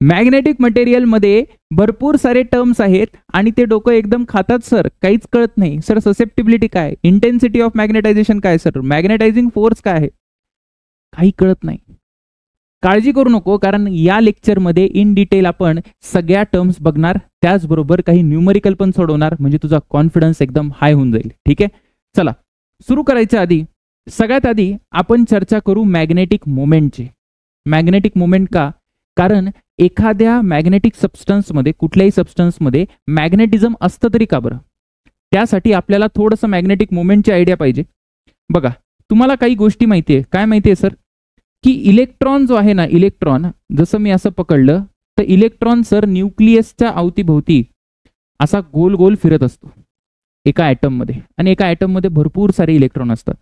Magnetic material मध्ये भरपूर सारे टर्म्स आहेत आणि ते डोकं एकदम खातात सर, काहीच कळत नाही सर. ससेप्टिबिलिटी काय, इंटेन्सिटी ऑफ मॅग्नेटायझेशन काय सर, मॅग्नेटायझिंग फोर्स काय आहे, काही कळत नाही. काळजी करू नको, कारण या लेक्चरमध्ये इन डिटेल आपण सगळ्या टर्म्स बघणार, त्याचबरोबर काही न्यूमरिकल पण सोडवणार, म्हणजे तुझा कॉन्फिडन्स एकदम हाय होऊन जाईल. ठीक आहे, चला सुरू करायच्या आधी सगळ्यात आधी आपण चर्चा करू मॅग्नेटिक मोमेंटची. मॅग्नेटिक मोमेंट का, कारण एखाद्या मॅग्नेटिक सबस्टन्समध्ये, कुठल्याही सबस्टन्समध्ये मॅग्नेटिझम असतं तरी का बरं, त्यासाठी आपल्याला थोडंसं मॅग्नेटिक मोमेंटची आयडिया पाहिजे. बघा, तुम्हाला काही गोष्टी माहिती आहे. काय माहिती आहे सर, की इलेक्ट्रॉन जो आहे ना, इलेक्ट्रॉन जसं मी असं पकडलं तर इलेक्ट्रॉन सर न्यूक्लियसच्या अवतीभोवती असा गोल गोल फिरत असतो एका ॲटममध्ये, आणि एका ॲटममध्ये भरपूर सारे इलेक्ट्रॉन असतात.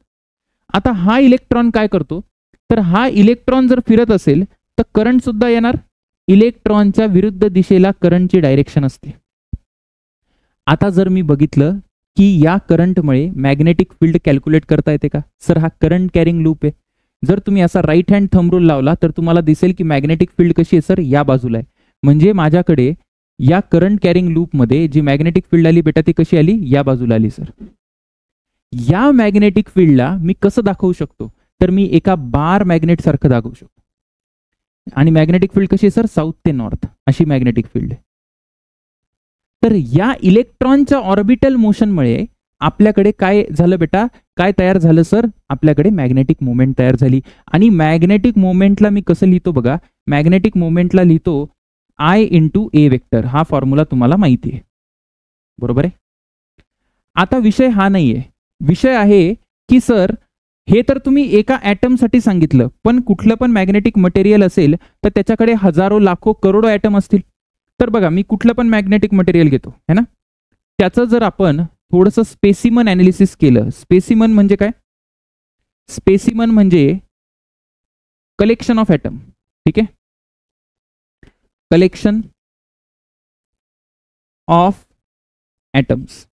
आता हा इलेक्ट्रॉन काय करतो, तर हा इलेक्ट्रॉन जर फिरत असेल तर करंट सुद्धा येणार, इलेक्ट्रॉनच्या विरुद्ध दिशेला करंटची डायरेक्शन असते. आता जर मी बघितलं की या करंटमुळे मॅग्नेटिक फील्ड कॅल्क्युलेट करता येते का, सर हा करंट कॅरिंग लूप आहे. जर तुम्ही असा राईट हँड थंब रूल लावला तर तुम्हाला दिसेल की मॅग्नेटिक फील्ड कशी आहे सर, या बाजूला आहे. म्हणजे माझ्याकडे या करंट कॅरिंग लूपमध्ये जी मॅग्नेटिक फील्ड आली बेटा ती कशी आली, या बाजूला आली सर. या मॅग्नेटिक फील्डला मी कसं दाखवू शकतो, तर मी एका बार मॅग्नेट सारखं दाखवू शकतो. आणि मॅग्नेटिक फील्ड कशी आहे सर, साऊथ ते नॉर्थ अशी मॅग्नेटिक फील्ड आहे. तर या इलेक्ट्रॉनच्या ऑर्बिटल मोशनमुळे आपल्याकडे काय झालं बेटा, काय तयार झालं सर, आपल्याकडे मॅग्नेटिक मोमेंट तयार झाली. आणि मॅग्नेटिक मोमेंटला मी कसं लिहितो बघा, मॅग्नेटिक मोमेंटला लिहितो I इंटू ए वेक्टर. हा फॉर्म्युला तुम्हाला माहिती आहे, बरोबर आहे. आता विषय हा नाहीये, विषय आहे की सर हे तर तुम्ही एका ॲटमसाठी सांगितलं, पण कुठलं पण मॅग्नेटिक मटेरियल असेल तर त्याच्याकडे हजारो लाखो करोडो ॲटम असतील. तर बघा, मी कुठलं पण मॅग्नेटिक मटेरियल घेतो है ना, त्याचं जर आपण थोडंसं स्पेसिमन ॲनालिसिस केलं. स्पेसिमन म्हणजे काय, स्पेसिमन म्हणजे कलेक्शन ऑफ ॲटम. ठीक आहे, कलेक्शन ऑफ ॲटम्स.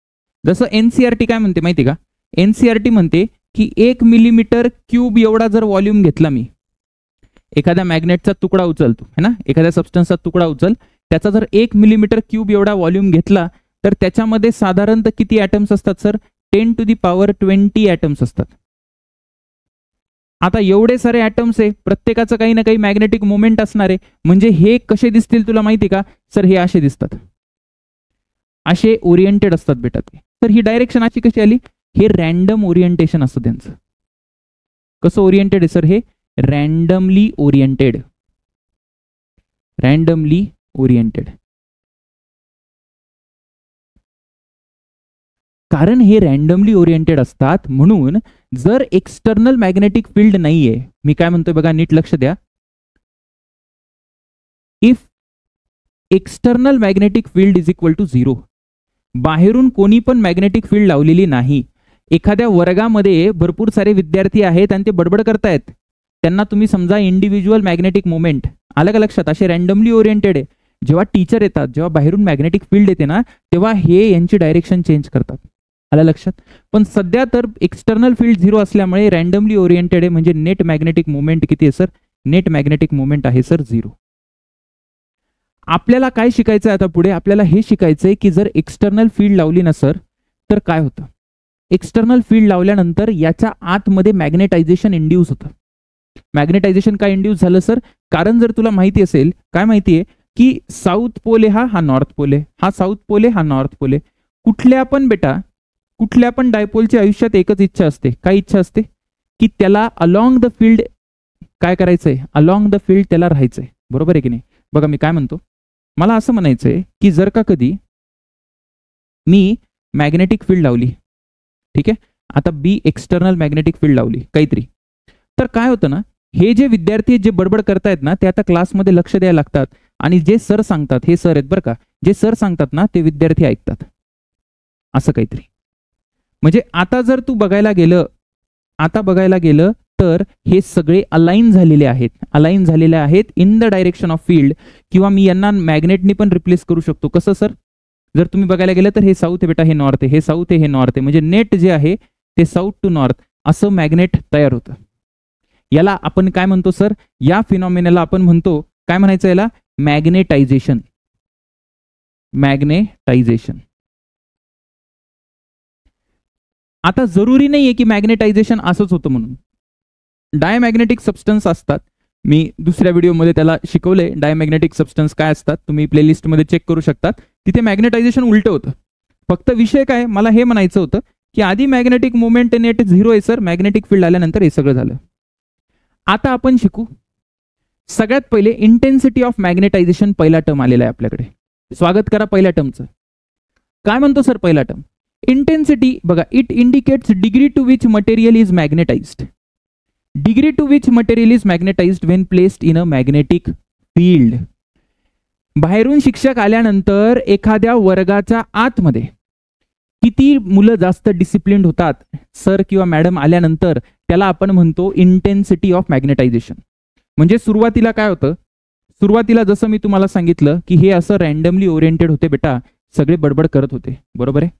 जसं एनसीईआरटी काय म्हणते माहिती का, एनसीईआरटी म्हणते की 1 मिलीमीटर क्यूब एवढा जर व्हॉल्यूम घेतला मी, एखाद्या मॅग्नेटचा तुकडा उचलतो है ना, एखाद्या सबस्टन्सचा तुकडा उचल, त्याचा जर 1 मिलीमीटर क्यूब एवढा व्हॉल्यूम घेतला तर त्याच्यामध्ये साधारणतः किती ॲटम्स असतात सर, 10⁻20 ॲटम्स असतात. आता एवढे सारे ॲटम्स आहे, प्रत्येकाचं काही ना काही मॅग्नेटिक मोमेंट असणार आहे. म्हणजे हे कसे दिसतील तुला माहिती का सर, हे असे दिसतात, असे ओरिएंटेड असतात बेटा ते. तर ही डायरेक्शन अशी कशी आली, हे रॅन्डम ओरिएंटेशन असतं त्यांचं. कसं ओरिएंटेड आहे सर, हे रॅन्डमली ओरिएंटेड, रॅन्डमली ओरिएंटेड. कारण हे रॅन्डमली ओरिएंटेड असतात, म्हणून जर एक्सटर्नल मॅग्नेटिक फील्ड नाहीये, मी काय म्हणतोय बघा, नीट लक्ष द्या. If external magnetic field is equal to 0, बाहेरून कोणी पण मॅग्नेटिक फील्ड लावलेली नाही. एखाद्या वर्गामध्ये भरपूर सारे विद्यार्थी आहेत आणि ते बडबड करतायत, त्यांना तुम्ही समजा इंडिव्हिज्युअल मॅग्नेटिक मोमेंट, आलं का लक्षात, असे रॅन्डमली ओरिएंटेड आहे. जेव्हा टीचर येतात, जेव्हा बाहेरून मॅग्नेटिक फील्ड येते ना, तेव्हा हे यांची डायरेक्शन चेंज करतात, आलं लक्षात. पण सध्या तर एक्सटर्नल फील्ड 0 असल्यामुळे रॅन्डमली ओरिएंटेड आहे, म्हणजे नेट मॅग्नेटिक मोमेंट किती आहे सर, नेट मॅग्नेटिक मोमेंट आहे सर 0. आपल्याला काय शिकायचं आहे आता पुढे, आपल्याला हे शिकायचंय की जर एक्सटर्नल फील्ड लावली ना सर तर काय होतं. एक्सटर्नल फील्ड लावल्यानंतर याच्या आतमध्ये मॅग्नेटायझेशन इंड्यूस होतं. मॅग्नेटायझेशन काय इंड्यूस झालं सर, कारण जर तुला माहिती असेल, काय माहिती आहे की साऊथ पोल आहे हा नॉर्थ पोल आहे, हा साऊथ पोल आहे हा नॉर्थ पोल आहे. कुठल्या पण बेटा, कुठल्या पण डायपोलच्या आयुष्यात एकच इच्छा असते, काय इच्छा असते, की त्याला अलॉंग द फील्ड काय करायचंय, अलॉंग द फील्ड त्याला राहायचंय, बरोबर आहे की नाही. बघा मी काय म्हणतो, मला असं म्हणायचंय की जर का कधी मी मॅग्नेटिक फील्ड लावली, ठीक आहे, आता बी एक्सटर्नल मॅग्नेटिक फील्ड लावली काहीतरी, तर काय होतं ना, हे जे विद्यार्थी जे बडबड करतायत ना, ते आता क्लासमध्ये लक्ष द्यायला लागतात, आणि जे सर सांगतात, हे सर आहेत बरं का, जे सर सांगतात ना ते विद्यार्थी ऐकतात, असं काहीतरी. म्हणजे आता जर तू बघायला गेलं तर हे सगळे अलाइन झालेले आहेत, अलाइन झालेले आहेत in the direction of field. किंवा मी यांना मॅग्नेटनी पण रिप्लेस करू शकतो. कसं सर, जर तुम्ही बघायला गेलं तर हे साऊथ आहे बेटा, हे नॉर्थ आहे, हे साऊथ आहे, हे नॉर्थ आहे, म्हणजे नेट जे आहे ते साऊथ टू नॉर्थ असं मॅग्नेट तयार होतं. याला आपण काय म्हणतो सर, या फिनॉमिनाला आपण म्हणतो, काय म्हणायचं याला, मॅग्नेटायझेशन. मॅग्नेटायझेशन. आता जरुरी नाहीये की मॅग्नेटायझेशन असंच होतं म्हणून. डायमॅग्नेटिक सबस्टन्स असतात, मी दुसऱ्या व्हिडिओमध्ये त्याला शिकवले डायमॅग्नेटिक सबस्टन्स काय असतात, तुम्ही प्लेलिस्टमध्ये चेक करू शकतात. तिथे मॅग्नेटायझेशन उलटं होतं. फक्त विषय काय, मला हे म्हणायचं होतं की आधी मॅग्नेटिक मोमेंट नेट 0 आहे सर, मॅग्नेटिक फील्ड आल्यानंतर हे सगळं झालं. आता आपण शिकू सगळ्यात पहिले इंटेन्सिटी ऑफ मॅग्नेटायझेशन. पहिला टर्म आलेला आहे आपल्याकडे, स्वागत करा पहिल्या टर्मचं. काय म्हणतो सर पहिला टर्म? इंटेन्सिटी बघा, it indicates degree to which material is magnetized. Degree to which material is magnetized when placed in a magnetic field. बाहेरून शिक्षक आल्यानंतर एखाद्या वर्गाच्या आतमध्ये किती मुलं जास्त डिसिप्लिन्ड होतात सर किंवा मॅडम आल्यानंतर, त्याला आपण म्हणतो इंटेन्सिटी ऑफ मॅग्नेटायझेशन. म्हणजे सुरुवातीला काय होतं, सुरुवातीला जसं मी तुम्हाला सांगितलं की हे असं रॅन्डमली ओरिएंटेड होते बेटा, सगळे बडबड करत होते, बरोबर आहे.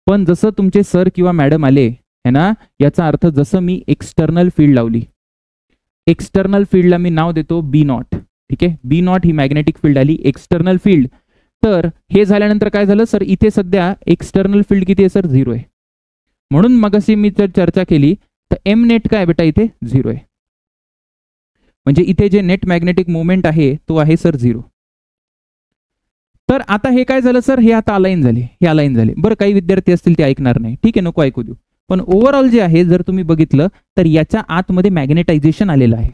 पण जसं तुमचे सर किंवा मॅडम आले है ना, याचा अर्थ जसं मी एक्सटर्नल फील्ड लावली, एक्सटर्नल फील्डला मी नाव देतो बी नॉट. ठीक आहे, बी नॉट ही मॅग्नेटिक फील्ड आली, एक्सटर्नल फील्ड. तर हे झाल्यानंतर काय झालं सर, इथे सध्या एक्सटर्नल फील्ड किती आहे सर, 0 आहे. म्हणून मगाशी मी जर चर्चा केली तर एम नेट काय बेटा इथे 0 आहे. म्हणजे इथे जे नेट मॅग्नेटिक मोमेंट आहे तो आहे सर 0. तर आता हे काय झालं सर, हे आता अलाइन झाले, हे अलाइन झाले. बरं, काही विद्यार्थी असतील ते ऐकणार नाही, ठीक आहे, नको ऐकू देऊ. पण ओव्हरऑल जे आहे जर तुम्ही बघितलं तर याच्या आतमध्ये मॅग्नेटायझेशन आलेलं आहे,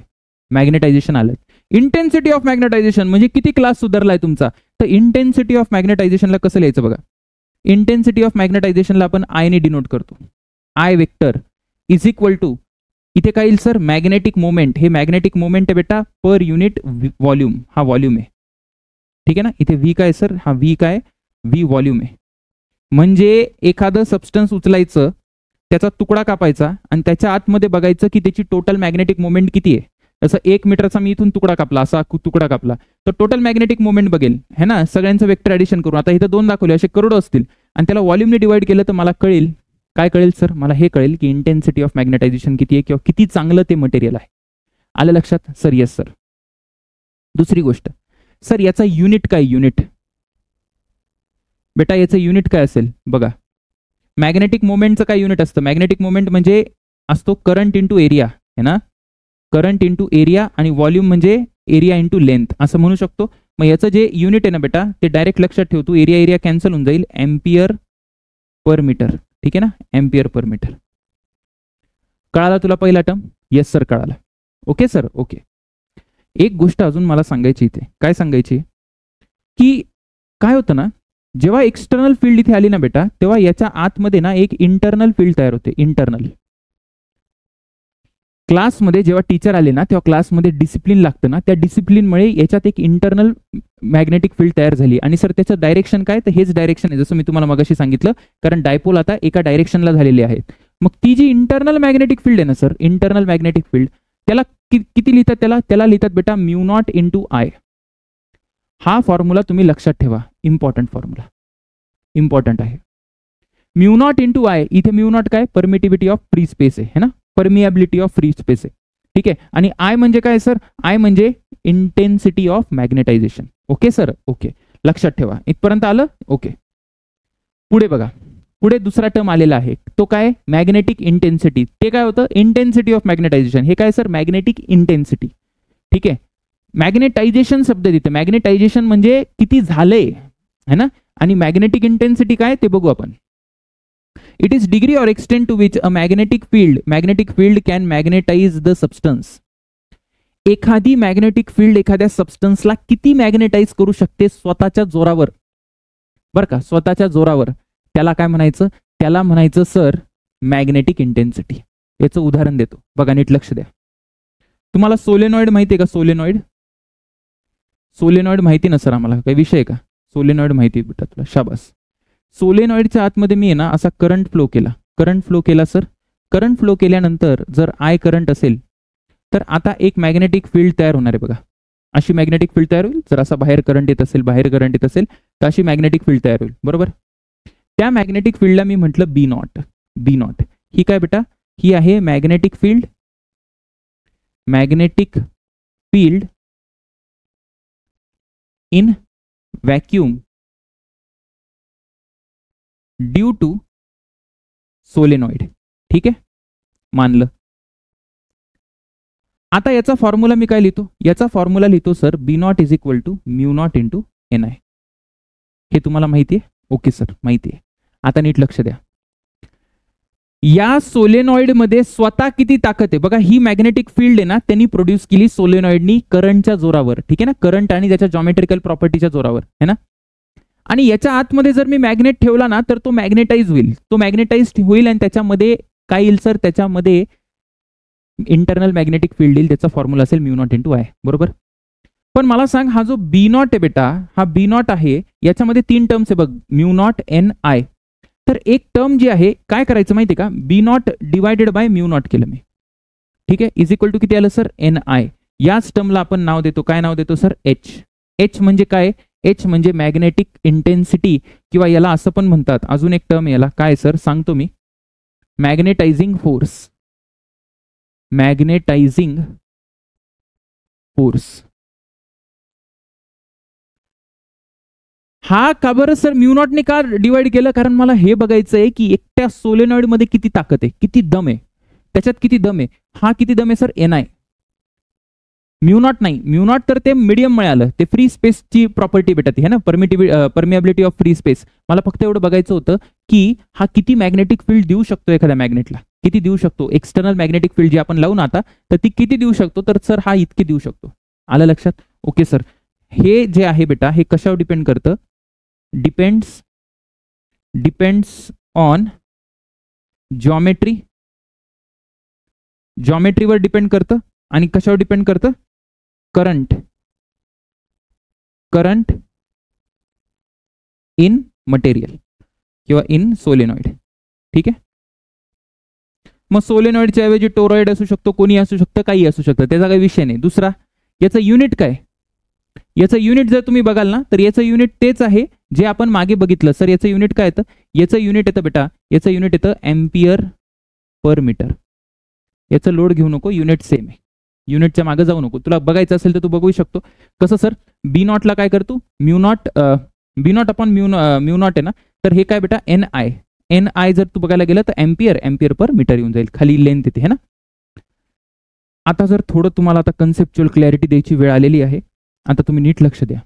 मॅग्नेटायझेशन आलं. इंटेन्सिटी ऑफ मॅग्नेटायझेशन म्हणजे किती क्लास सुधारलाय तुमचा. तर इंटेन्सिटी ऑफ मॅग्नेटायझेशनला कसं लिहायचं बघा, इंटेन्सिटी ऑफ मॅग्नेटायझेशनला आपण आय ने डिनोट करतो. I vector is equal to, इथे काय येईल सर, मॅग्नेटिक मोमेंट. हे मॅग्नेटिक मोमेंट आहे बेटा पर युनिट व्हॉल्यूम, हा व्हॉल्यूम आहे. ठीक आहे ना, इथे व्ही काय सर, हा व्ही काय, व्ही व्हॉल्यूम आहे. म्हणजे एखादं सबस्टन्स उचलायचं, त्याचा तुकडा कापायचा आणि त्याच्या आतमध्ये बघायचं की त्याची टोटल मॅग्नेटिक मोमेंट किती आहे. जसं 1 मीटरचा मी इथून तुकडा कापला, असा तुकडा कापला, तर टोटल मॅग्नेटिक मोमेंट बघेल है ना. सगळ्यांचं वेक्टर ऍडिशन करू, आता इथं 2 दाखवले, असे करोडो असतील, आणि त्याला व्हॉल्यूमने डिवाइड केलं तर मला कळेल, काय कळेल सर, मला हे कळेल की इंटेन्सिटी ऑफ मॅग्नेटायझेशन किती आहे किंवा किती चांगलं ते मटेरियल आहे. आलं लक्षात सर? Yes sir. दुसरी गोष्ट सर, याचा युनिट काय, युनिट बेटा याचं युनिट काय असेल बघा. मॅग्नेटिक मोमेंटचं काय युनिट असतं, मॅग्नेटिक मोमेंट म्हणजे असतो करंट इंटू एरिया है ना, करंट इंटू एरिया, आणि व्हॉल्यूम म्हणजे एरिया इंटू लेंथ असं म्हणू शकतो. मग याचं जे युनिट आहे ना बेटा, ते डायरेक्ट लक्षात ठेवतो, एरिया एरिया कॅन्सल होऊन जाईल, एम्पियर पर मीटर. ठीक आहे ना, एम्पियर पर मीटर. कळाला तुला पहिला टर्म? येस सर कळाला. Okay sir, okay. एक गोष्ट अजून मला सांगायची इथे, काय सांगायची की काय होतं ना, जेव्हा एक्सटर्नल फील्ड इथे आली ना बेटा, तेव्हा याच्या आतमध्ये ना एक इंटरनल फील्ड तयार होते. इंटरनल क्लासमध्ये जेव्हा टीचर आले ना, तेव्हा क्लासमध्ये डिसिप्लिन लागतं ना, त्या डिसिप्लिनमुळे याच्यात एक इंटरनल मॅग्नेटिक फील्ड तयार झाली. आणि सर त्याचं डायरेक्शन काय, तर हेच डायरेक्शन आहे, जसं मी तुम्हाला मगाशी सांगितलं, कारण डायपोल आता एका डायरेक्शनला झालेले आहेत. मग ती जी इंटरनल मॅग्नेटिक फील्ड आहे ना सर, इंटरनल मॅग्नेटिक फील्ड, त्याला किती लिहितात, त्याला लिहितात बेटा म्यू नॉट इंटू आय. हा फॉर्म्युला तुम्ही लक्षात ठेवा, इम्पॉर्टंट फॉर्म्युला, इम्पॉर्टंट आहे. म्यू नॉट इंटू आय, इथे म्यू नॉट काय, परमिटिव्हिटी ऑफ फ्री स्पेस आहे ना, परमिएबिलिटी ऑफ फ्री स्पेस आहे. ठीक आहे, आणि आय म्हणजे काय सर, आय म्हणजे intensity of magnetisation. Okay sir, okay, लक्षात ठेवा. इथपर्यंत आलं? ओके. पुढे बघा, पुढे दुसरा टर्म आलेला आहे, तो काय, मॅग्नेटिक इंटेन्सिटी. ते काय होतं, इंटेन्सिटी ऑफ मॅग्नेटायझेशन. हे काय सर, मॅग्नेटिक इंटेन्सिटी. ठीक आहे, मॅग्नेटायझेशन शब्द देते, मॅग्नेटायझेशन म्हणजे किती झालंय है ना, आणि मॅग्नेटिक इंटेन्सिटी काय ते बघू आपण. It is degree or extent to which a magnetic field can magnetize the substance. एखादी मॅग्नेटिक फील्ड एखाद्या सबस्टन्सला किती मॅग्नेटाइज करू शकते स्वतःच्या जोरावर, बरं का, स्वतःच्या जोरावर. त्याला काय म्हणायचं, त्याला म्हणायचं सर मॅग्नेटिक इंटेन्सिटी. याचं उदाहरण देतो बघा, नीट लक्ष द्या. तुम्हाला सोलेनॉइड माहिती आहे का, सोलेनॉइड, सोलेनॉइड माहिती ना सर आम्हाला, काही विषय का, सोलेनॉइड माहिती बेटा तुला, शाबास. सोलेनॉइडच्या आतमध्ये मी आहे ना असा करंट फ्लो केला, करंट फ्लो केला सर. करंट फ्लो केल्यानंतर जर आय करंट असेल तर आता एक मॅग्नेटिक फील्ड तयार होणार आहे बघा, अशी मॅग्नेटिक फील्ड तयार होईल. जर असा बाहेर करंट येत असेल, बाहेर करंट येत असेल तर अशी मॅग्नेटिक फील्ड तयार होईल, बरोबर. त्या मॅग्नेटिक फील्डला मी म्हटलं बी नॉट. बी नॉट ही काय बेटा, ही आहे magnetic field, magnetic field in vacuum due to solenoid. ठीक आहे, मानलं. आता याचा फॉर्म्युला मी काय लिहितो? याचा फॉर्म्युला लिहितो sir B naught is equal to mu naught into N I. हे तुम्हाला माहिती आहे? ओके सर, माहिती आहे. आता नीट लक्ष द्या. या सोलेनॉइड मध्ये स्वतः किती ताकद आहे बघा. ही मॅग्नेटिक फील्ड आहे ना, त्यांनी प्रोड्यूस केली सोलेनॉइडनी करंटच्या जोरावर. ठीक आहे ना, करंट आणि त्याच्या जॉमेट्रिकल प्रॉपर्टीच्या जोरावर है ना. आणि याच्या आतमध्ये जर मी मॅग्नेट ठेवला ना तर तो मॅग्नेटाइज होईल. तो मॅग्नेटाइज होईल आणि त्याच्यामध्ये काय येईल सर? त्याच्यामध्ये इंटरनल मॅग्नेटिक फील्ड येईल. त्याचा फॉर्म्युला असेल म्यू नॉट इंटू आय. बरोबर. पण मला सांग, हा जो बी नॉट आहे बेटा, हा बी नॉट आहे, याच्यामध्ये 3 टर्म्स आहे बघ, म्यू नॉट एन आय. तर एक टर्म जी आहे, काय करायचं माहिती आहे का? B naught divided by mu naught केलं मी. ठीक आहे, इज इक्वल टू किती आलं सर? N I. याच टर्मला आपण नाव देतो, काय नाव देतो सर? एच. एच म्हणजे काय? एच म्हणजे मॅग्नेटिक इंटेन्सिटी, किंवा याला असं पण म्हणतात, अजून एक टर्म याला काय सर सांगतो मी, मॅग्नेटायझिंग फोर्स. Magnetising force. हा का बरं सर म्यू नॉटने का डिवाइड केलं? कारण मला हे बघायचं आहे की एकट्या सोलेनॉइड मध्ये किती ताकद आहे, किती दम आहे, त्याच्यात किती दम आहे. हा किती दम आहे sir? N I. Mu naught नाही. म्यू नॉट तर ते मीडियम मिळालं, ते फ्री स्पेसची प्रॉपर्टी भेटत है ना, परमिएबिलिटी ऑफ फ्री स्पेस. मला फक्त एवढं बघायचं होतं की हा किती मॅग्नेटिक फील्ड देऊ शकतो एखाद्या मॅग्नेटला, किती देऊ शकतो. एक्सटर्नल मॅग्नेटिक फील्ड जी आपण लावू ना आता, तर ती किती देऊ शकतो? तर सर हा इतके देऊ शकतो. आलं लक्षात? Okay sir. हे जे आहे बेटा, हे कशावर डिपेंड करतं? Depends on geometry. जॉमेट्रीवर डिपेंड करतं. आणि कशावर डिपेंड करतं? करंट इन मटेरियल किंवा इन सोलेनॉइड. ठीक आहे. मग सोलेनॉइडच्या ऐवजी टोरॉइड असू शकतो, कोणी असू शकतं, काही असू शकतं, त्याचा काही विषय नाही. दुसरा, याचं युनिट काय? याचं युनिट जर तुम्ही बघाल ना, तर याचं युनिट तेच आहे जे आपण मागे बघितलं. सर याचं युनिट काय येतं? याचं युनिट येतं बेटा, याचं युनिट येतं एम्पियर पर मीटर. याचं लोड घेऊ नको, युनिट सेम आहे. युनिटच्या मागे जाऊ नको. तुला बघायचं असेल तर तू बघू शकतो. कसं सर? बी नॉटला काय करतो? Mu naught, B naught upon mu naught आहे ना, तर हे काय बेटा? N I. एन आय जर तू बघायला गेलं तर एम्पियर पर मीटर येऊन जाईल. खाली लेंथ येते है ना. आता जर थोडं तुम्हाला आता कन्सेप्च्युअल क्लॅरिटी द्यायची वेळ आलेली आहे. आता तुम्ही नीट लक्ष द्या.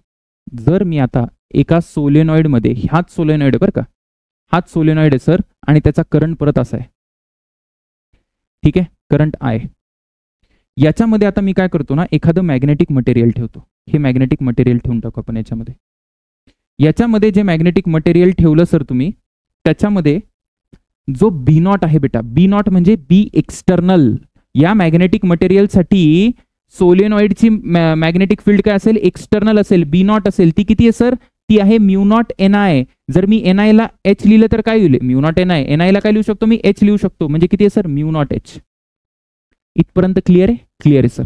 जर मी आता एका सोलेनॉइड मध्ये, हाच सोलेनॉइड आहे बरं का, हाच सोलेनॉइड आहे सर, आणि त्याचा करंट परत असा आहे. ठीक आहे, करंट आय. याच्यामध्ये आता मी काय करतो ना, एखादं मॅग्नेटिक मटेरियल ठेवतो. हे मॅग्नेटिक मटेरियल ठेवून टाकू आपण याच्यामध्ये. याच्यामध्ये जे मॅग्नेटिक मटेरियल ठेवलं सर तुम्ही, त्याच्यामध्ये जो बी नॉट आहे बेटा, बी नॉट म्हणजे बी एक्सटर्नल. या मॅग्नेटिक मटेरियलसाठी सोलेनॉइडची मॅग्नेटिक फील्ड काय असेल? एक्सटर्नल असेल, बी नॉट असेल. ती किती आहे सर? ती आहे म्यू नॉट एन आय. जर मी एन आय ला एच लिहिलं तर काय होईल? Mu naught N I. N I ला काय लिहू शकतो मी? एच लिहू शकतो. म्हणजे किती आहे सर? Mu naught H. इथपर्यंत क्लिअर आहे? क्लिअर आहे सर.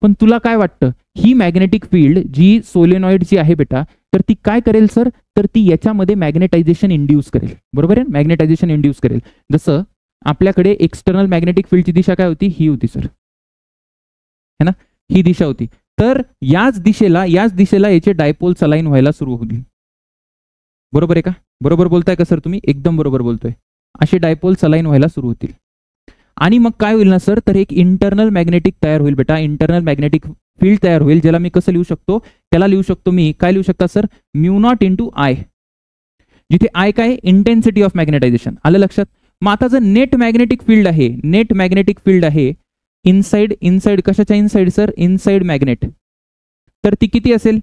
पण तुला काय वाटतं, ही मॅग्नेटिक फील्ड जी सोलेनॉइडची आहे बेटा, तर ती काय करेल सर? तर ती याच्यामध्ये मॅग्नेटायझेशन इंड्यूस करेल. बरोबर आहे? मॅग्नेटायझेशन इंड्यूस करेल. जसं आपल्याकडे एक्सटर्नल मॅग्नेटिक फील्डची दिशा काय होती? ही होती सर, है ना, ही दिशा होती. तर याच दिशेला याचे डायपोल्स अलाइन व्हायला सुरू होतील. बरोबर आहे का? बरोबर बोलताय का सर तुम्ही? एकदम बरोबर बोलतोय. असे डायपोल्स अलाइन व्हायला सुरू होतील. आणि मग काय होईल ना सर, तर एक इंटरनल मॅग्नेटिक तयार होईल बेटा, इंटरनल मॅग्नेटिक फील्ड तयार होईल, ज्याला मी कसं लिहू शकतो? त्याला लिहू शकतो मी, काय लिहू शकता sir? Mu naught into I. जिथे आय काय? Intensity of magnetisation. आलं लक्षात? मग आता जर नेट मॅग्नेटिक फील्ड आहे इनसाइड कशाच्या इनसाइड सर? Inside magnet. तर ती किती असेल?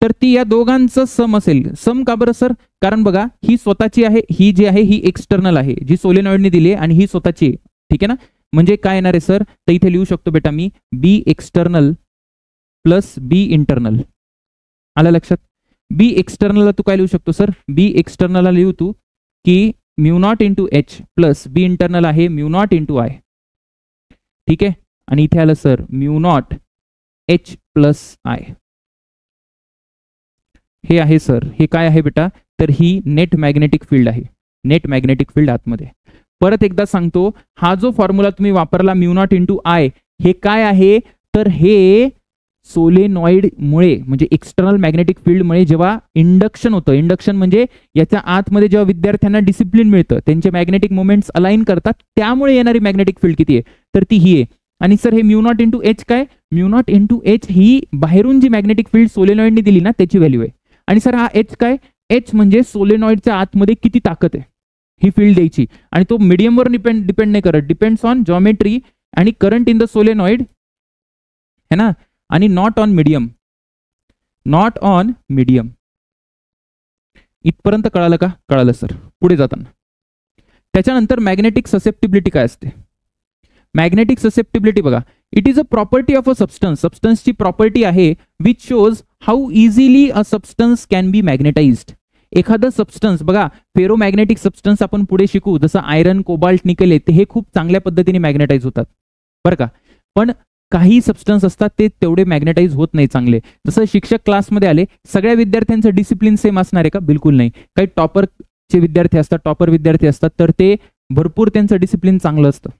तर ती या दोघांचं सम असेल. सम का बरं सर? कारण बघा, ही स्वतःची आहे, ही जी आहे ही एक्सटर्नल आहे, जी सोलेनॉइडने दिली आहे, आणि ही स्वतःची आहे. ठीक आहे ना. म्हणजे काय येणार आहे सर? तर इथे लिहू शकतो बेटा मी बी एक्सटर्नल प्लस बी इंटरनल. आलं लक्षात? बी एक्सटर्नलला तू काय लिहू शकतो सर? बी एक्सटर्नलला लिहू तू की mu naught into H plus B internal आहे म्यू नॉट इंटू आय. ठीक आहे. आणि इथे आलं sir mu naught H plus I. हे आहे सर, हे काय आहे बेटा? तर ही नेट मॅग्नेटिक फील्ड आहे. नेट मॅग्नेटिक फील्ड आतमध्ये. परत एकदा सांगतो, हा जो फॉर्म्युला तुम्ही वापरला म्यू नॉट इंटू आय, हे काय आहे? तर हे सोलेनॉइडमुळे म्हणजे एक्सटर्नल मॅग्नेटिक फील्डमुळे जेव्हा इंडक्शन होतं, इंडक्शन म्हणजे याच्या आतमध्ये जेव्हा विद्यार्थ्यांना डिसिप्लिन मिळतं, त्यांचे मॅग्नेटिक मोमेंट्स अलाइन करतात, त्यामुळे येणारी मॅग्नेटिक फील्ड किती आहे, तर ती ही आहे. आणि सर हे म्यू नॉट इंटू एच काय, म्यू नॉट इंटू एच ही बाहेरून जी मॅग्नेटिक फील्ड सोलेनॉइडने दिली ना त्याची व्हॅल्यू आहे. आणि सर हा एच काय, एच म्हणजे सोलेनॉइडच्या आतमध्ये किती ताकद आहे ही फील्ड द्यायची. आणि तो मीडियमवर डिपेंड नाही करत, डिपेंड्स ऑन जॉमेट्री आणि करंट इन द सोलेनॉइड है ना, आणि not on medium, not on medium. इथपर्यंत कळालं का? कळालं सर. पुढे जाताना त्याच्यानंतर मॅग्नेटिक ससेप्टिबिलिटी काय असते. मॅग्नेटिक ससेप्टिबिलिटी बघा, it is a property of a substance. सबस्टन्सची प्रॉपर्टी आहे which shows how easily a substance can be magnetized. एखादं सबस्टन्स बघा, फेरोमॅग्नेटिक सबस्टन्स आपण पुढे शिकू, जसं आयरन, कोबाल्ट, निकेल आहे, हे खूप चांगल्या पद्धतीने मॅग्नेटाइज होतात बरं का. पण काही सबस्टन्स असतात ते तेवढे मॅग्नेटाइज होत नाही चांगले. जसं शिक्षक क्लासमध्ये आले, सगळ्या विद्यार्थ्यांचं डिसिप्लिन सेम असणार आहे का? बिलकुल नाही. काही टॉपरचे विद्यार्थी असतात, टॉपर विद्यार्थी असतात, तर ते भरपूर त्यांचं डिसिप्लिन चांगलं असतं,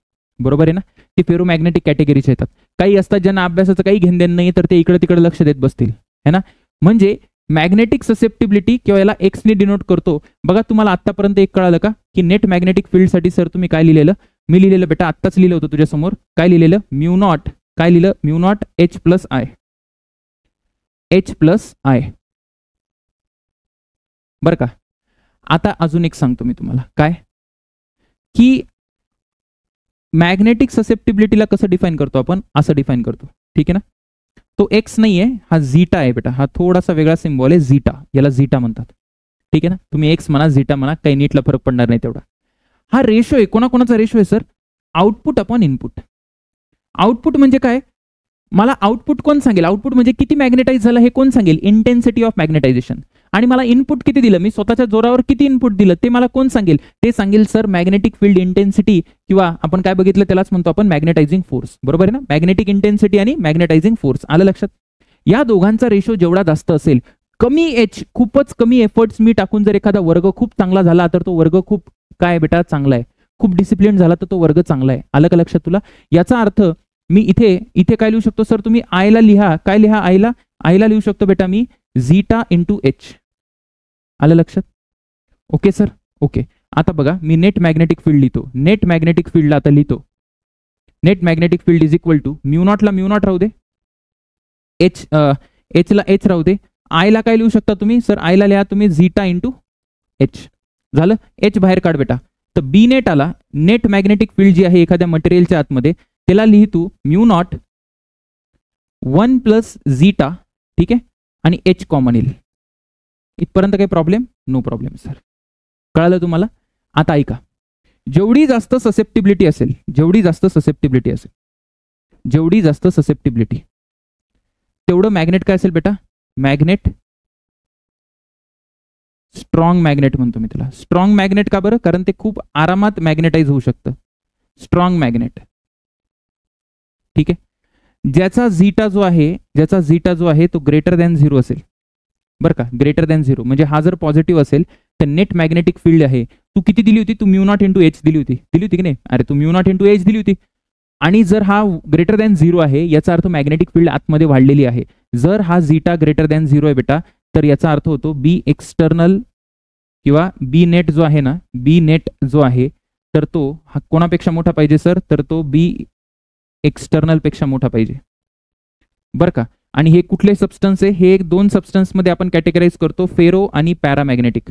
बरोबर आहे ना. ते फेरोमॅग्नेटिक कॅटेगरीचे येतात. काही असतात ज्यांना अभ्यासाचं काही घेणं देणं नाही, तर ते इकडे तिकडे लक्ष देत बसतील है ना. म्हणजे मॅग्नेटिक ससेप्टिबिलिटी किंवा याला एक्सने डिनोट करतो. बघा तुम्हाला आतापर्यंत एक कळालं का की नेट मॅग्नेटिक फील्डसाठी सर तुम्ही काय लिहिलेलं, मी लिहिलेलं बेटा आत्ताच लिहिलं होतं तुझ्या समोर, काय लिहिलेलं, म्यू नॉट, काय लिहिलं, mu naught H plus I, H plus I बरं का. आता अजून एक सांगतो मी तुम्हाला, काय की मॅग्नेटिक ससेप्टिबिलिटीला कसं डिफाईन करतो आपण, असं डिफाईन करतो, ठीक आहे ना. तो एक्स नाही आहे, हा झीटा आहे बेटा, हा थोडासा वेगळा सिम्बॉल आहे झीटा, याला झीटा म्हणतात, ठीक आहे ना. तुम्ही एक्स म्हणा, झीटा म्हणा, काही नीटला फरक पडणार नाही तेवढा. हा रेशो आहे, कोणाकोणाचा रेशो आहे sir, output upon input. Output म्हणजे काय, मला आउटपुट कोण सांगेल, आउटपुट म्हणजे किती मॅग्नेटाइज झालं हे कोण सांगेल, इंटेन्सिटी ऑफ मॅग्नेटायझेशन. आणि मला इनपुट किती दिलं, मी स्वतःच्या जोरावर किती इनपुट दिलं ते मला कोण सांगेल, ते सांगेल सर मॅग्नेटिक फील्ड इंटेन्सिटी, किंवा आपण काय बघितलं त्यालाच म्हणतो आपण मॅग्नेटायझिंग फोर्स, बरोबर आहे ना. मॅग्नेटिक इंटेन्सिटी आणि मॅग्नेटायझिंग फोर्स, आलं लक्षात. या दोघांचा रेशो जेवढा जास्त असेल, कमी एच, खूपच कमी एफर्ट्स मी टाकून जर एखादा वर्ग खूप चांगला झाला तर तो वर्ग खूप काय बेटा चांगला आहे, खूप डिसिप्लिन झाला तर तो वर्ग चांगला आहे, आलं का लक्षात तुला. याचा अर्थ मी इथे काय लिहू शकतो सर, तुम्ही आयला लिहा, काय लिहा, आयला लिहू शकतो बेटा मी झीटा इंटू एच, आलं लक्षात. Okay sir, okay. आता बघा मी नेट मॅग्नेटिक फील्ड लिहितो, नेट मॅग्नेटिक फील्डला आता लिहितो, net magnetic field is equal to mu नॉटला म्यू नॉट राहू दे, एचला एच राहू दे, आयला काय लिहू शकता तुम्ही सर, आयला लिहा तुम्ही झीटा इंटू एच, झालं. एच बाहेर काढ बेटा, तर बी नेट आला, नेट मॅग्नेटिक फील्ड जी आहे एखाद्या मटेरियलच्या आतमध्ये, त्याला लिहितो म्यू नॉट 1 प्लस झीटा, ठीक आहे, आणि एच कॉमन येईल. इथपर्यंत काही प्रॉब्लेम, नो प्रॉब्लेम सर, कळालं तुम्हाला. आता ऐका, जेवढी जास्त ससेप्टिबिलिटी असेल, जेवढी जास्त ससेप्टिबिलिटी असेल, जेवढी जास्त ससेप्टिबिलिटी तेवढं मॅग्नेट काय असेल बेटा, मॅग्नेट स्ट्रॉंग मॅग्नेट म्हणतो मी त्याला. स्ट्रॉंग मॅग्नेट का बरं, कारण ते खूप आरामात मॅग्नेटाइज होऊ शकतं, स्ट्रॉंग मॅग्नेट, ठीक आहे. ज्याचा झीटा जो आहे तो ग्रेटर दॅन 0 असेल बरं का, ग्रेटर दॅन 0 म्हणजे हा जर पॉझिटिव्ह असेल तर नेट मॅग्नेटिक फील्ड आहे, तू किती दिली होती, तू म्यू नॉट इंटू एच दिली होती की नाही, अरे तू म्यू नॉट इंटू एच दिली होती. आणि जर हा ग्रेटर दॅन 0 आहे याचा अर्थ मॅग्नेटिक फील्ड आतमध्ये वाढलेली आहे. जर हा झीटा ग्रेटर दॅन 0 आहे बेटा, तर याचा अर्थ होतो बी एक्सटर्नल किंवा बी नेट जो आहे ना, बी नेट जो आहे तर तो हा कोणापेक्षा मोठा पाहिजे सर, तर तो बी एक्सटर्नल पेक्षा मोठा पाहिजे बरं का. आणि हे कुठले सबस्टन्स आहे, हे दोन सबस्टन्स मध्ये आपण कॅटेगराइज करतो, फेरो आणि पॅरामॅग्नेटिक.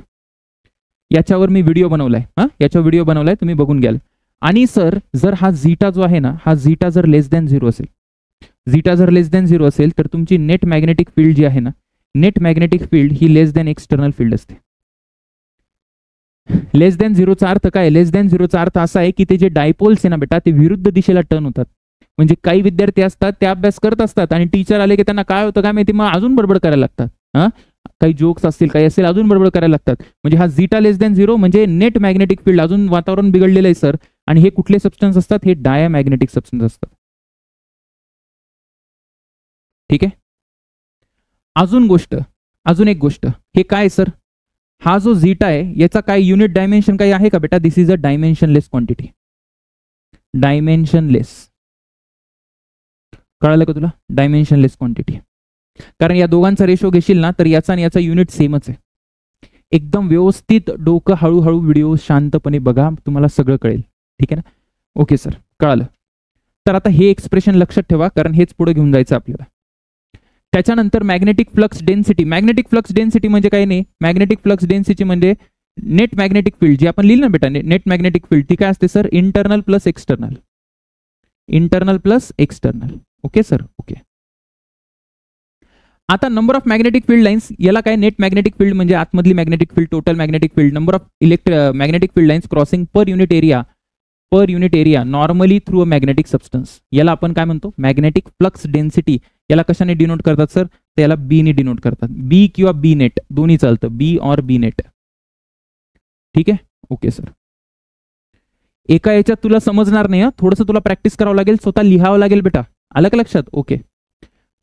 याच्यावर मी व्हिडिओ बनवलाय, याच्यावर व्हिडिओ बनवलाय, तुम्ही बघून घ्याल. आणि सर जर हा झीटा जो आहे ना, हा झीटा जर लेस दॅन 0 असेल, झीटा जर लेस दॅन 0 असेल तर तुमची नेट मॅग्नेटिक फील्ड जी आहे ना, नेट मॅग्नेटिक फील्ड ही लेस दॅन एक्सटर्नल फील्ड असते. लेस दॅन 0चा अर्थ काय, लेस दॅन 0चा अर्थ असा आहे की ते जे डायपोल्स आहे ना बेटा, ते विरुद्ध दिशेला टर्न होतात. म्हणजे काही विद्यार्थी असतात ते अभ्यास करत असतात आणि टीचर आले की त्यांना काय होतं काय माहिती, मग अजून बडबड करायला लागतात, काही जोक्स असतील काही असेल अजून बडबड करायला लागतात. म्हणजे हा झीटा लेस दॅन 0 म्हणजे नेट मॅग्नेटिक फील्ड, अजून वातावरण बिघडलेलं आहे सर. आणि हे कुठले सबस्टन्स असतात, हे डायमॅग्नेटिक सबस्टन्स असतात, ठीक आहे. अजून एक गोष्ट, हे काय सर, हा जो झीटा आहे याचा काय युनिट डायमेन्शन काही आहे का बेटा, this is a dimensionless quantity, dimensionless. कळालं का तुला? Dimensionless quantity. कारण या दोघांचा रेशो घेशील ना तर याचा आणि याचा युनिट सेमच आहे. एकदम व्यवस्थित डोकं हळूहळू व्हिडिओ शांतपणे बघा, तुम्हाला सगळं कळेल. ठीक आहे ना? ओके सर, कळालं. तर आता हे एक्सप्रेशन लक्षात ठेवा, कारण हेच पुढे घेऊन जायचं आपल्याला. त्याच्यानंतर magnetic flux density. Magnetic flux density म्हणजे काही नाही, मॅग्नेटिक फ्लक्स डेन्सिटी म्हणजे नेट मॅग्नेटिक फील्ड जी आपण लिहिली ना बेटा, नेट मॅग्नेटिक फील्ड, ती काय असते sir? Internal plus external. Internal plus external. Okay sir, okay. आता number of magnetic field lines, याला काय? नेट मॅग्नेटिक फील्ड म्हणजे आतमधली magnetic field, total magnetic field, number of magnetic field lines crossing per unit area normally through a magnetic substance. याला आपण काय म्हणतो? Magnetic flux density. याला कशाने डिनोट करतात सर? तर याला बी ने डिनोट करतात. बी किंवा बी नेट दोन्ही चालतं, बी और बी नेट. ठीक आहे, ओके सर. एका याच्यात तुला समजणार नाही, थोडंसं तुला प्रॅक्टिस करावं लागेल, स्वतः लिहावं लागेल बेटा. आलं का लक्षात? ओके.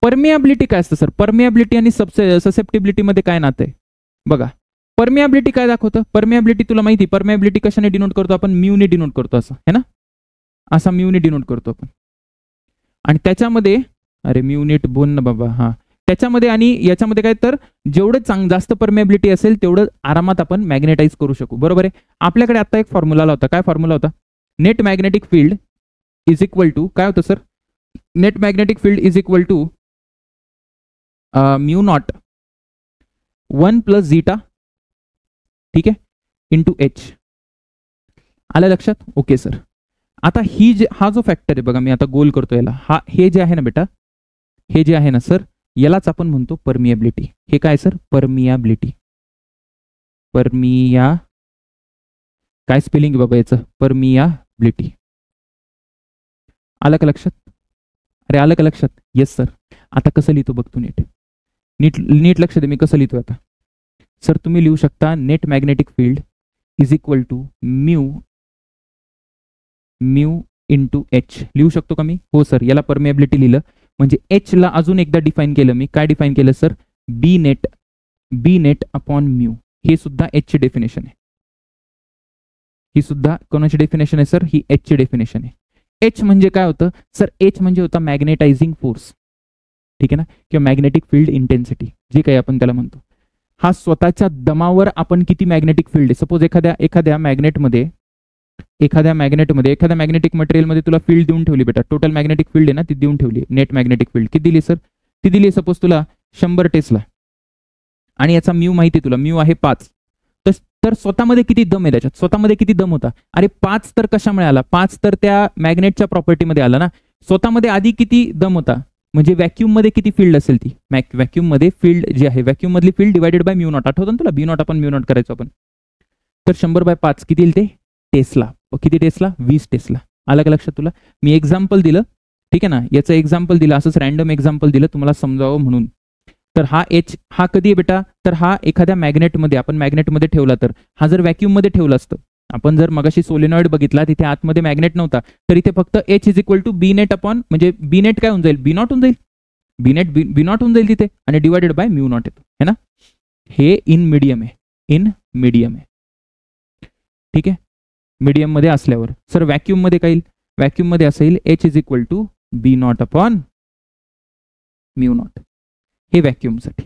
परमियाबिलिटी काय असतं सर? परमियाबिलिटी आणि ससेप्टिबिलिटी मध्ये काय नातं आहे बघा. परमियाबिलिटी काय दाखवतं? परमियाबिलिटी तुला माहिती, परमियाबिलिटी कशाने डिनोट करतो आपण? म्यू ने डिनोट करतो, असं है ना, असा म्यू ने डिनोट करतो आपण. आणि त्याच्यामध्ये, अरे म्यू नेट बोल ना बाबा, हा, त्याच्यामध्ये आणि याच्यामध्ये काय, तर जेवढं जास्त परमियाबिलिटी असेल तेवढं आरामात आपण मॅग्नेटाइज करू शकू. बरोबर आहे. आपल्याकडे आता एक फॉर्म्युला होता. काय फॉर्म्युला होता? Net magnetic field is equal to काय होतं sir? Net magnetic field is equal to mu naught 1 plus zeta, ठीक आहे, इंटू एच. आलं लक्षात? Okay sir. आता हा जो फॅक्टर आहे बघा, मी आता गोल करतो याला, हे जे आहे ना बेटा, हे जे आहे ना सर, यालाच आपण म्हणतो परमियाबिलिटी. हे काय सर? परमियाबिलिटी. काय स्पेलिंग बाबा याचं? परमियाबिलिटी. आलं का लक्षात? अरे आलं का लक्षात? Yes sir. आता कसं लिहितो बघ तू, नीट लक्ष दे, मी कसं लिहितो आता. सर तुम्ही लिहू शकता net magnetic field is equal to mu into H. लिहू शकतो का मी? हो सर. याला परमियाबिलिटी लिहिलं म्हणजे एच ला अजून एकदा डिफाईन केलं मी. काय डिफाईन केलं सर? बी नेट अपॉन म्यू. हे सुद्धा एच ची डेफिनेशन आहे. ही सुद्धा कोणाची डेफिनेशन आहे सर? ही एच ची डेफिनेशन आहे. एच म्हणजे काय होतं सर? एच म्हणजे होता मॅग्नेटायझिंग फोर्स, ठीक आहे ना, किंवा मॅग्नेटिक फील्ड इंटेन्सिटी, जे काही आपण त्याला म्हणतो. हा स्वतःच्या दमावर आपण किती मॅग्नेटिक फील्ड आहे, सपोज एखाद्या मॅग्नेटमध्ये एखाद्या मॅग्नेटिक मटेरियलमध्ये तुला फील्ड देऊन ठेवली बेटा, टोटल मॅग्नेटिक फील्ड आहे ना ती देऊन ठेवली, नेट मॅग्नेटिक फील्ड किती दिली सर? ती दिली सपोज तुला 100 टेस्ला, आणि याचा म्यू माहिती तुला, म्यू आहे 5. तर स्वतःमध्ये किती दम आहे त्याच्यात? स्वतःमध्ये किती दम होता? अरे 5 तर कशामुळे आला? 5 तर त्या मॅग्नेटच्या प्रॉपर्टीमध्ये आला ना. स्वतःमध्ये आधी किती दम होता? म्हणजे व्हॅक्यूम मध्ये किती फील्ड असेल ती? व्हॅक्यूम मध्ये फील्ड जी आहे, व्हॅक्यूम मधली field divided by mu not. आठवतं ना तुला? बी नॉट आपण म्यू नॉट करायचो आपण. तर 100/5 किती येईल ते? टेस्ला. किती टेस्ला? 20 टेस्ला. आलं का लक्षात तुला? मी एक्झाम्पल दिलं, ठीक आहे ना, याचं एक्झाम्पल दिलं, असंच रॅन्डम एक्झाम्पल दिलं तुम्हाला समजावं म्हणून. तर हा एच हा कधी आहे बेटा? तर हा एखाद्या मॅग्नेटमध्ये, आपण मॅग्नेटमध्ये ठेवला, तर हा जर व्हॅक्यूम मध्ये ठेवला असतं, आपण जर मगाशी सोलेनॉइड बघितला, तिथे आतमध्ये मॅग्नेट नव्हता, तर इथे फक्त H is equal to B net upon, म्हणजे बी नेट काय होऊन जाईल? बी नॉट होऊन जाईल. बी नॉट होऊन जाईल तिथे, आणि डिवायडेड बाय म्यू नॉट येतो, है ना. हे इन मीडियम आहे, ठीक आहे. मीडियम मध्ये असल्यावर सर व्हॅक्यूम मध्ये काय येईल? व्हॅक्यूम मध्ये असेल H is equal to B naught upon mu naught. हे व्हॅक्यूम साठी.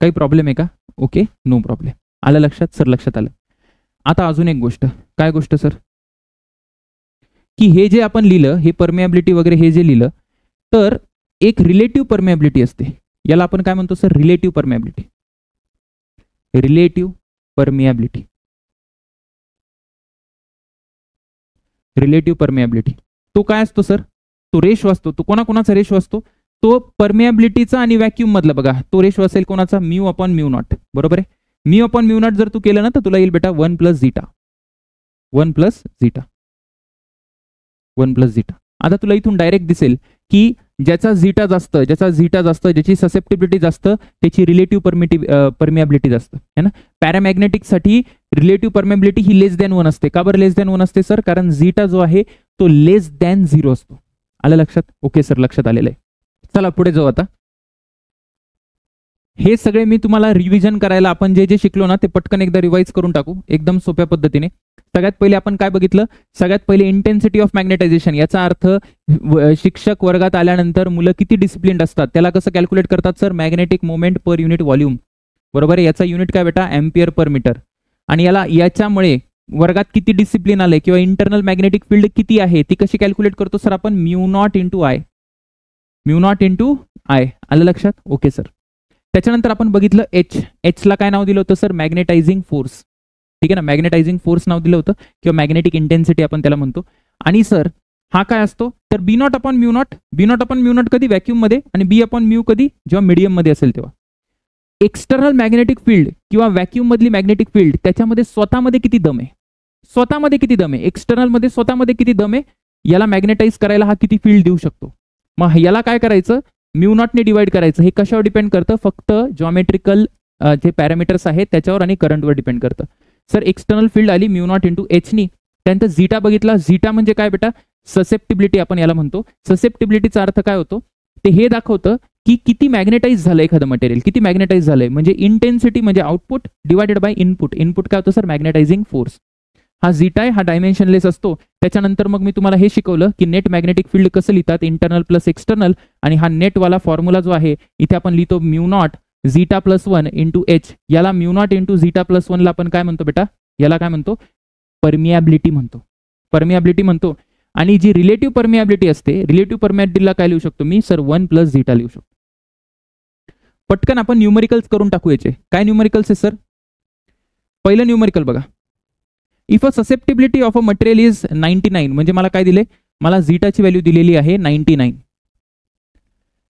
काही प्रॉब्लेम आहे का? Okay, no problem. आलं लक्षात सर? लक्षात आलं. आता अजून एक गोष्ट. काय गोष्ट सर? की हे जे आपण लिहिलं, हे परमियाबिलिटी वगैरे हे जे लिहिलं, तर एक रिलेटिव्ह परमियाबिलिटी असते. याला आपण काय म्हणतो sir? Relative permeability. Relative permeability तो काय असतो सर? तो रेशो असतो. तो कोणाकोणाचा रेशो असतो? तो परमियाबिलिटीचा आणि व्हॅक्यूम मधला बघा, तो रेशो असेल कोणाचा? Mu upon mu not. बरोबर आहे. म्यू अपॉन म्यू नॉट जर तू केलं ना, तर तुला येईल बेटा 1 प्लस झीटा. आता तुला इथून डायरेक्ट दिसेल की ज्याचा झीटा जास्त, ज्याची ससेप्टिबिलिटी जास्त, त्याची रिलेटिव्ह परमियाबिलिटी जास्त, है ना. पॅरामॅग्नेटिक साठी रिलेटिव्ह परमियाबिलिटी ही लेस दॅन 1 असते. का बरं लेस दॅन 1 असते सर? कारण झीटा जो आहे तो लेस दॅन 0 असतो. आलं लक्षात? ओके सर, लक्षात आलेलं आहे. चला पुढे जाऊ. आता हे सगळे मी तुम्हाला रिव्हिजन करायला, आपण जे जे शिकलो ना ते पटकन एकदा रिवाइज करून टाकू एकदम सोप्या पद्धतीने. सगळ्यात पहिले आपण काय बघितलं, सगळ्यात पहिले इंटेन्सिटी ऑफ मॅग्नेटायझेशन. याचा अर्थ शिक्षक वर्गात आल्यानंतर मुलं किती डिसिप्लिन्ड असतात त्याला कसं कॅल्क्युलेट करतात सर, मॅग्नेटिक मोमेंट पर युनिट व्हॉल्यूम. बरोबर आहे, याचा युनिट काय बेटा, एम्पियर पर मीटर. आणि याच्यामुळे वर्गात किती डिसिप्लिन आले किंवा इंटरनल मॅग्नेटिक फील्ड किती आहे ती कशी कॅल्क्युलेट करतो सर आपण, mu naught into I. Mu naught into I, आलं लक्षात. Okay sir. त्याच्यानंतर आपण बघितलं एच ला काय नाव दिलं होतं सर, मॅग्नेटायझिंग फोर्स. ठीक आहे ना, मॅग्नेटायझिंग फोर्स नाव दिलं होतं किंवा मॅग्नेटिक इंटेन्सिटी आपण त्याला म्हणतो. आणि सर हा काय असतो तर B naught upon mu naught. B naught upon mu naught कधी, व्हॅक्यूम मध्ये, आणि बी अपॉन म्यू कधी, जेव्हा मीडियम मध्ये असेल तेव्हा. एक्सटर्नल मॅग्नेटिक फील्ड किंवा व्हॅक्यूम मधली मॅग्नेटिक फील्ड त्याच्यामध्ये स्वतःमध्ये किती दम आहे, स्वतःमध्ये किती दम आहे, एक्सटर्नल मध्ये स्वतःमध्ये किती दम आहे, याला मॅग्नेटाइज करायला हा किती फील्ड देऊ शकतो. मग याला काय करायचं, म्यू नॉटने डिवाइड करायचं. हे कशावर डिपेंड करतं, फक्त जॉमेट्रिकल जे पॅरामीटर्स आहेत त्याच्यावर आणि करंटवर डिपेंड करतं. सर एक्सटर्नल फील्ड आली म्यू नॉट इंटू एच नी. त्यानंतर झीटा बघितला. झीटा म्हणजे काय बेटा, ससेप्टिबिलिटी आपण याला म्हणतो. ससेप्टिबिलिटीचा अर्थ काय होतो, ते हे दाखवतं की किती मॅग्नेटाइज झालं एखादं मटेरियल, किती मॅग्नेटाइज झालंय. म्हणजे इंटेन्सिटी म्हणजे output divided by input. Input काय होतं सर, मॅग्नेटायझिंग फोर्स. हा झीटा आहे, हा डायमेन्शनलेस असतो. त्याच्यानंतर मग मी तुम्हाला हे शिकवलं की नेट मॅग्नेटिक फील्ड कसं लिहितात, इंटरनल प्लस एक्सटर्नल. आणि हा नेटवाला फॉर्म्युला जो आहे इथे आपण लिहितो mu naught zeta plus 1 into H. याला mu naught into zeta plus 1 ला आपण काय म्हणतो बेटा, याला काय म्हणतो, परमियाबिलिटी म्हणतो. परमियाबिलिटी म्हणतो. आणि जी रिलेटिव्ह परमियाबिलिटी असते, रिलेटिव्ह परमियाबिलिटीला काय लिहू शकतो मी सर, 1 प्लस झीटा लिहू शकतो. पटकन आपण न्यूमरिकल्स करून टाकू याचे. काय न्यूमरिकल्स आहे सर, पहिलं न्यूमरिकल बघा. If a susceptibility of a material is 99, म्हणजे मला काय दिले, मला झीटाची व्हॅल्यू दिलेली आहे 99.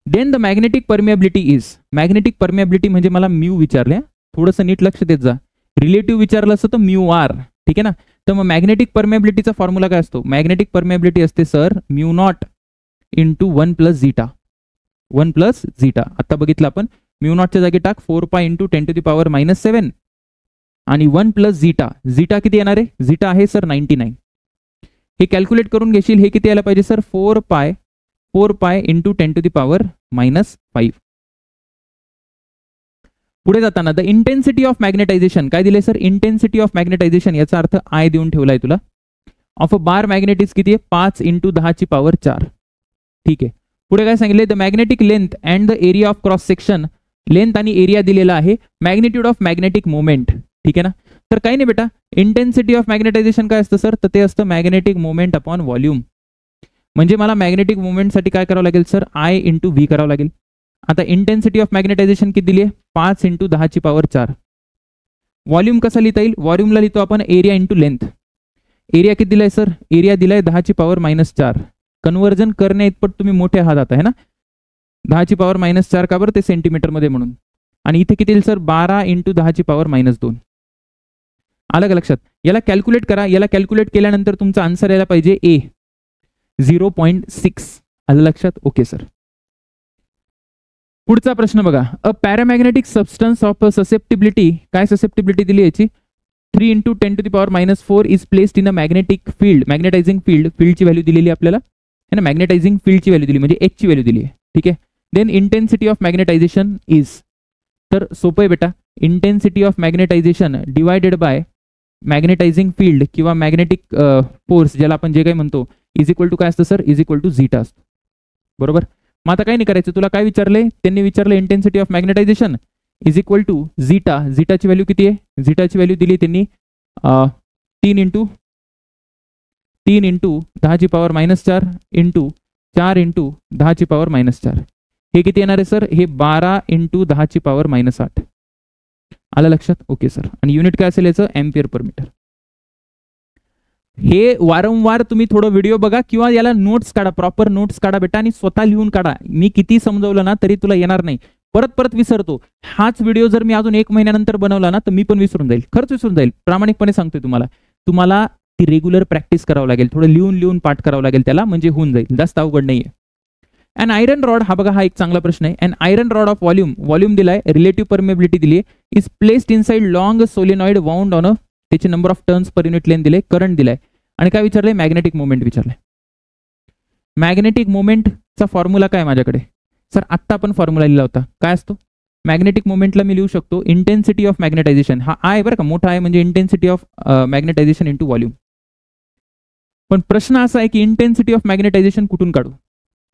Then the magnetic permeability is, magnetic permeability म्हणजे मला म्यू विचारले, थोडंसं नीट लक्ष देत जा. रिलेटिव्ह विचारलं असतं तर म्यू आर. ठीक आहे ना. तर मग मॅग्नेटिक परमियाबिलिटीचा फॉर्म्युला काय असतो, मॅग्नेटिक परमियाबिलिटी असते sir mu naught into 1 plus zeta. 1 plus zeta आता बघितलं आपण, म्यू नॉटच्या जागी टाक 4 पाय इंटू 10⁻⁻⁷ आणि 1 प्लस झीटा. झीटा किती येणार आहे, झीटा आहे सर 99. हे कॅल्क्युलेट करून घेशील, हे किती यायला पाहिजे सर, 4 पाय इंटू 10⁻⁵. पुढे जाताना द इंटेन्सिटी ऑफ मॅग्नेटायझेशन काय दिले सर, इंटेन्सिटी ऑफ मॅग्नेटायझेशन याचा अर्थ आय देऊन ठेवलाय तुला. Of a bar magnet is किती आहे, 5 इंटू 10⁴. ठीक आहे. पुढे काय सांगितले, the magnetic length and the area of cross section. Length आणि एरिया दिलेला आहे. Magnitude of magnetic moment. ठीक आहे ना. तर काही नाही बेटा, इंटेन्सिटी ऑफ मॅग्नेटायझेशन काय असतं सर, तर ते असतं मॅग्नेटिक मोमेंट अपॉन व्हॉल्यूम. म्हणजे मला मॅग्नेटिक मोमेंटसाठी काय करावं लागेल सर, आय इंटू व्ही करावं लागेल. आता इंटेन्सिटी ऑफ मॅग्नेटायझेशन किती दिली आहे, 5 इंटू 10⁴. व्हॉल्यूम कसा लिहिता येईल, व्हॉल्यूमला लिहितो आपण एरिया इंटू लेंथ. एरिया किती दिलाय सर, एरिया दिलाय 10⁻⁻⁴. कन्व्हर्जन करण्या इतपत तुम्ही मोठे आहात आता, है ना. 10⁻⁻⁴ का बरं, ते सेंटीमीटर मध्ये म्हणून. आणि इथे किती येईल सर, 12 इंटू 10⁻⁻2. आलं का लक्षात. याला कॅल्क्युलेट करा. याला कॅल्क्युलेट केल्यानंतर तुमचा आन्सर यायला पाहिजे ए 0.6. आलं लक्षात. Okay sir. पुढचा प्रश्न बघा. A paramagnetic substance of susceptibility, काय ससेप्टिबिलिटी दिली याची, 3 into 10⁻⁴ is placed in a magnetic field. Magnetising field, फील्डची व्हॅल्यू दिलेली आपल्याला है ना, मॅग्नेटायझिंग फील्डची व्हॅल्यू दिली म्हणजे एच ची व्हॅल्यू दिली आहे. ठीक आहे. Then intensity of magnetisation is, तर सोपं आहे बेटा, intensity of magnetization divided by magnetizing field किंवा मॅग्नेटिक फोर्स ज्याला आपण जे काही म्हणतो, इज इक्वल टू काय असतं sir, is equal to zeta असतो. बरोबर. मग आता काही नाही करायचं, तुला काय विचारले, त्यांनी विचारलं intensity of magnetisation is equal to zeta. झीटाची व्हॅल्यू किती आहे, झीटाची व्हॅल्यू दिली त्यांनी 3 इंटू 10⁻⁴ इंटू 4 इंटू 10⁻⁻⁴. हे किती येणार आहे सर, हे 12 इंटू 10⁻⁸. आलं लक्षात. Okay sir. आणि युनिट काय असेल याचं, एम्पियर पर मीटर. हे वारंवार तुम्ही थोडं व्हिडिओ बघा किंवा याला नोट्स काढा, प्रॉपर नोट्स काढा बेटा, आणि स्वतः लिहून काढा. मी किती समजवलं ना तरी तुला येणार नाही, परत विसरतो. हाच व्हिडिओ जर मी अजून 1 महिन्यानंतर बनवला ना तर मी पण विसरून जाईल, खरंच विसरून जाईल. प्रामाणिकपणे सांगतोय तुम्हाला ती रेग्युलर प्रॅक्टिस करावं लागेल, थोडं लिहून पाठ करावं लागेल त्याला, म्हणजे होऊन जाईल. जास्त अवघड नाहीये. अँड आयरन रॉड, हा बघा हा एक चांगला प्रश्न आहे. And iron rod of volume दिलाय, रिलेटिव्ह परमिएबिलिटी दिली आहे, is placed inside long solenoid wound on a, त्याचे number of turns per unit length दिले, करंट दिलाय, आणि काय विचारलंय, मॅग्नेटिक मोमेंट विचारलंय. मॅग्नेटिक मोमेंटचा फॉर्म्युला काय माझ्याकडे सर, आत्ता आपण फॉर्म्युला लिहिला होता, काय असतो, मॅग्नेटिक मोमेंटला मी लिहू शकतो इंटेन्सिटी ऑफ मॅग्नेटायझेशन. हा आय बरं का, मोठा आहे म्हणजे intensity of magnetisation into volume. पण प्रश्न असा आहे की इंटेन्सिटी ऑफ मॅग्नेटायझेशन कुठून काढू?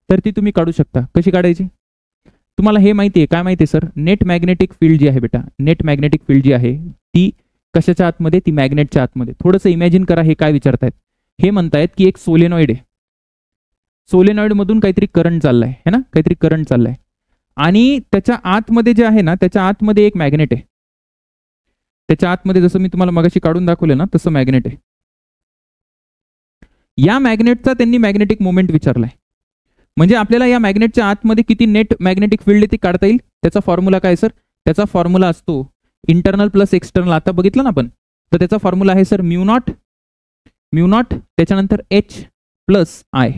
तर ती तुम्ही काढू शकता. कशी काढायची? तुम्हाला हे माहिती आहे, काय माहिती आहे सर? नेट मॅग्नेटिक फील्ड जी आहे बेटा, नेट मॅग्नेटिक फील्ड जी आहे ती कशाच्या आतमध्ये? ती मॅग्नेटच्या आतमध्ये. थोडंसं इमॅजिन करा हे काय विचारतायत. हे म्हणतायत की एक सोलेनॉइड आहे, सोलेनॉइड मधून काहीतरी करंट चाललाय है ना, काहीतरी करंट चाललाय आणि त्याच्या आतमध्ये जे आहे ना, त्याच्या आतमध्ये एक मॅग्नेट आहे. त्याच्या आतमध्ये जसं मी तुम्हाला मगाशी काढून दाखवलं ना तसं मॅग्नेट आहे. या मॅग्नेटचा त्यांनी मॅग्नेटिक मोमेंट विचारलाय. म्हणजे आपल्याला या मॅग्नेटच्या आतमध्ये किती नेट मॅग्नेटिक फील्ड ती काढता येईल. त्याचा फॉर्म्युला काय सर? त्याचा फॉर्म्युला असतो इंटरनल प्लस एक्सटर्नल. आता बघितलं ना आपण, तर त्याचा फॉर्म्युला आहे सर म्यू नॉट त्याच्यानंतर एच प्लस आय.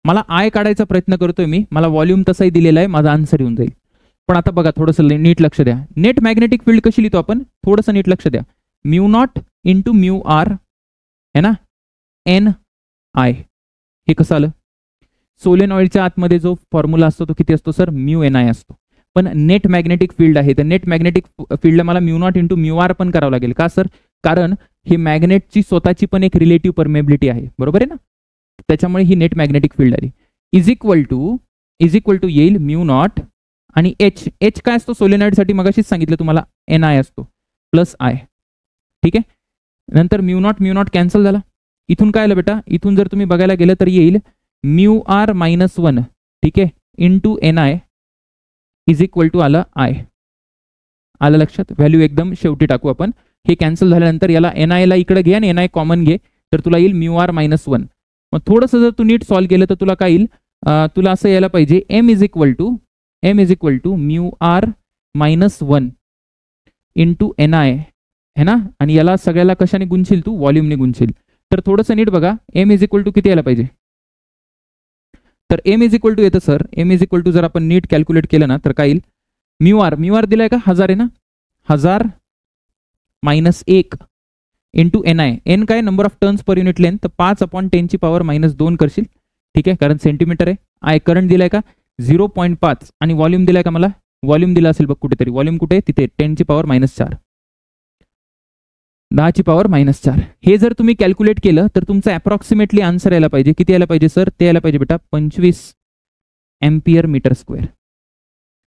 मला आय काढायचा प्रयत्न करतोय मी, मला व्हॉल्यूम तसाही दिलेला आहे, माझा आन्सर येऊन जाईल. पण आता बघा थोडंसं नीट लक्ष द्या. नेट मॅग्नेटिक फील्ड कशी लिहितो आपण? थोडंसं नीट लक्ष द्या. Mu naught into mu R है ना, एन आय. हे कसं आलं? सोलेनॉइडच्या आतमध्ये जो फॉर्म्युला असतो तो किती असतो सर? म्यू एन आय असतो. पण नेट मॅग्नेटिक फील्ड आहे, तर नेट मॅग्नेटिक फील्डला मला mu naught into mu R पण करावं लागेल. का सर? कारण ही मॅग्नेटची स्वतःची पण एक रिलेटिव्ह परमेबिलिटी आहे, बरोबर आहे ना. त्याच्यामुळे ही नेट मॅग्नेटिक फील्ड आली. इज इक्वल टू येईल म्यू नॉट आणि एच काय असतो सोलेनॉइडसाठी? मगाशीच सांगितलं तुम्हाला, एन आय असतो प्लस आय. ठीक आहे. नंतर म्यू नॉट कॅन्सल झाला. इथून काय आलं बेटा? इथून जर तुम्ही बघायला गेलं तर येईल म्यू आर मायनस 1 ठीक आहे into N I is equal to आलं आय. आलं लक्षात? व्हॅल्यू एकदम शेवटी टाकू आपण. हे कॅन्सल झाल्यानंतर याला एन आयला इकडे घे आणि एन आय कॉमन घे, तर तुला येईल म्यू आर मायनस 1. मग थोडंसं जर तू नीट सॉल्व्ह केलं तर तुला काय येईल? तुला असं यायला पाहिजे M is equal to mu R minus 1 into N I है ना. आणि याला सगळ्याला कशाने गुणशील तू? व्हॉल्यूमने गुणशील. तर थोडंसं नीट बघा, एम इज इक्वल टू किती यायला पाहिजे? तर एम इज इक्वल टू येतं sir, M is equal to जर आपण नीट कॅल्क्युलेट केलं ना तर काय येईल? म्यू आर दिलाय का? 1000 आहे ना, 1000 minus 1 into N I. N काय? Number of turns per unit length. तर 5/10⁻² करशील. ठीक आहे, कारण सेंटीमीटर आहे. आय करंट दिलाय का? 0.5 आणि व्हॉल्यूम दिलाय का? मला व्हॉल्यूम दिला असेल बघ कुठेतरी. व्हॉल्यूम कुठे? तिथे 10⁻⁻⁴. 10⁻⁻⁴. हे जर तुम्ही कॅल्क्युलेट केलं तर तुमचं अप्रॉक्सिमेटली आन्सर यायला पाहिजे. किती यायला पाहिजे सर? ते यायला पाहिजे बेटा 25 एम्पियर मीटर स्क्वेअर.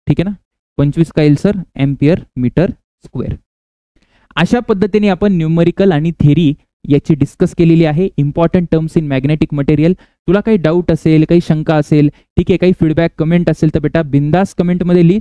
ठीक आहे ना, 25 काय येईल सर? Ampere metre square. अशा पद्धतीने आपण न्यूमरिकल आणि थेरी याची डिस्कस केलेली आहे. Important terms in magnetic material. तुला काही डाऊट असेल, काही शंका असेल, ठीक आहे, काही फीडबॅक कमेंट असेल तर बेटा बिंदास कमेंटमध्ये लिह.